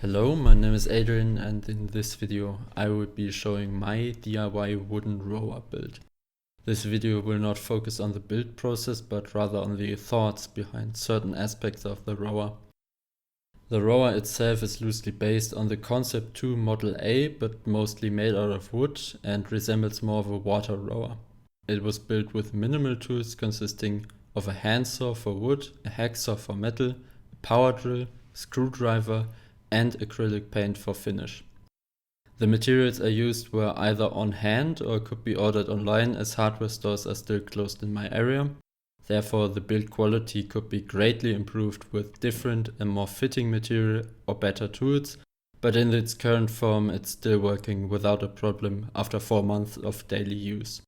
Hello, my name is Adrian, and in this video I will be showing my DIY wooden rower build. This video will not focus on the build process but rather on the thoughts behind certain aspects of the rower. The rower itself is loosely based on the Concept 2 Model A but mostly made out of wood and resembles more of a water rower. It was built with minimal tools consisting of a handsaw for wood, a hacksaw for metal, a power drill, screwdriver, and acrylic paint for finish. The materials I used were either on hand or could be ordered online as hardware stores are still closed in my area. Therefore, the build quality could be greatly improved with different and more fitting material or better tools, but in its current form it's still working without a problem after 4 months of daily use.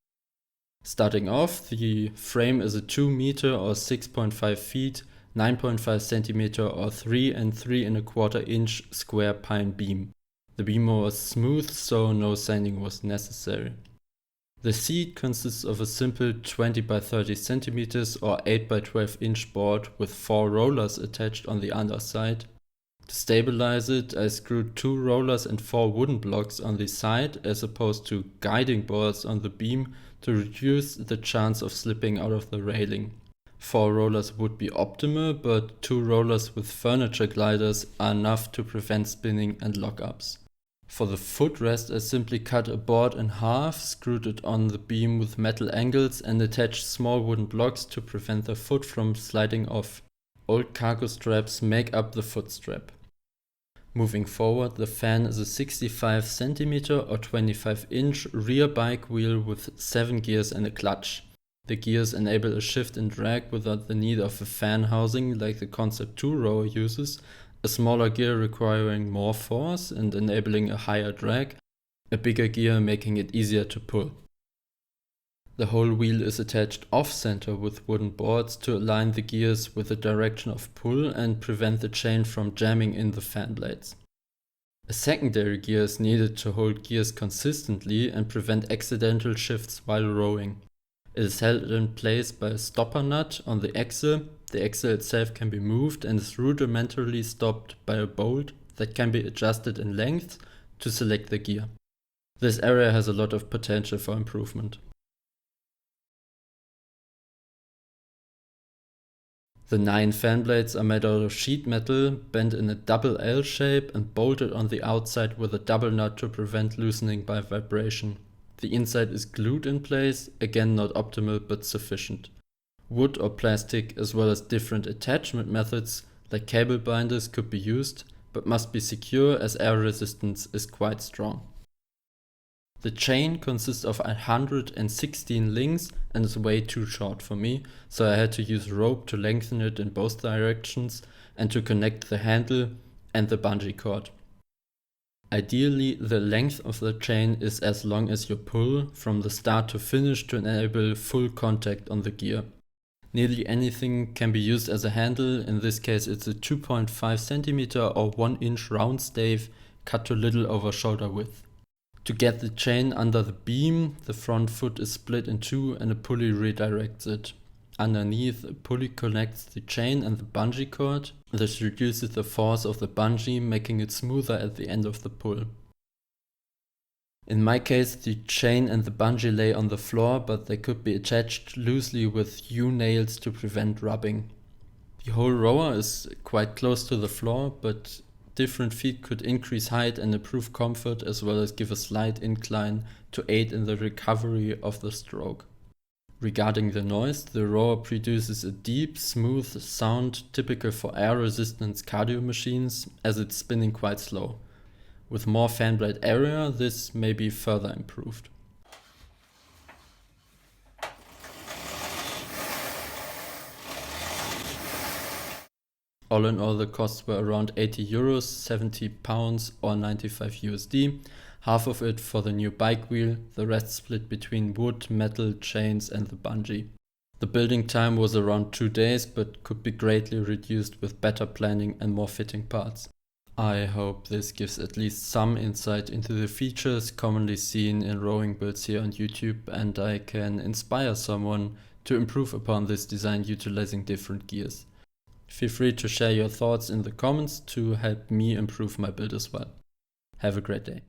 Starting off, the frame is a 2 meter or 6.5 feet 9.5 centimeter or 3 and 3 1/4 inch square pine beam. The beam was smooth, so no sanding was necessary. The seat consists of a simple 20 by 30 centimeters or 8 by 12 inch board with 4 rollers attached on the underside. To stabilize it, I screwed 2 rollers and 4 wooden blocks on the side as opposed to guiding boards on the beam to reduce the chance of slipping out of the railing. 4 rollers would be optimal, but 2 rollers with furniture gliders are enough to prevent spinning and lockups. For the footrest, I simply cut a board in half, screwed it on the beam with metal angles and attached small wooden blocks to prevent the foot from sliding off. Old cargo straps make up the foot strap. Moving forward, the fan is a 65 centimeter or 25 inch rear bike wheel with 7 gears and a clutch. The gears enable a shift and drag without the need of a fan housing like the Concept 2 rower uses, a smaller gear requiring more force and enabling a higher drag, a bigger gear making it easier to pull. The whole wheel is attached off-center with wooden boards to align the gears with the direction of pull and prevent the chain from jamming in the fan blades. A secondary gear is needed to hold gears consistently and prevent accidental shifts while rowing. It is held in place by a stopper nut on the axle. The axle itself can be moved and is rudimentarily stopped by a bolt that can be adjusted in length to select the gear. This area has a lot of potential for improvement. The 9 fan blades are made out of sheet metal, bent in a double L shape and bolted on the outside with a double nut to prevent loosening by vibration. The inside is glued in place, again not optimal but sufficient. Wood or plastic as well as different attachment methods like cable binders could be used, but must be secure as air resistance is quite strong. The chain consists of 116 links and is way too short for me, so I had to use rope to lengthen it in both directions and to connect the handle and the bungee cord. Ideally, the length of the chain is as long as your pull from the start to finish to enable full contact on the gear. Nearly anything can be used as a handle. In this case it's a 2.5 centimeter or 1 inch round stave cut to little over shoulder width. To get the chain under the beam, the front foot is split in two and a pulley redirects it. Underneath, a pulley connects the chain and the bungee cord. This reduces the force of the bungee, making it smoother at the end of the pull. In my case, the chain and the bungee lay on the floor, but they could be attached loosely with U-nails to prevent rubbing. The whole rower is quite close to the floor, but different feet could increase height and improve comfort as well as give a slight incline to aid in the recovery of the stroke. Regarding the noise, the rower produces a deep, smooth sound typical for air-resistance cardio machines as it's spinning quite slow. With more fan blade area, this may be further improved. All in all, the costs were around 80 euros, 70 pounds or 95 USD. Half of it for the new bike wheel, the rest split between wood, metal, chains and the bungee. The building time was around 2 days but could be greatly reduced with better planning and more fitting parts. I hope this gives at least some insight into the features commonly seen in rowing builds here on YouTube, and I can inspire someone to improve upon this design utilizing different gears. Feel free to share your thoughts in the comments to help me improve my build as well. Have a great day.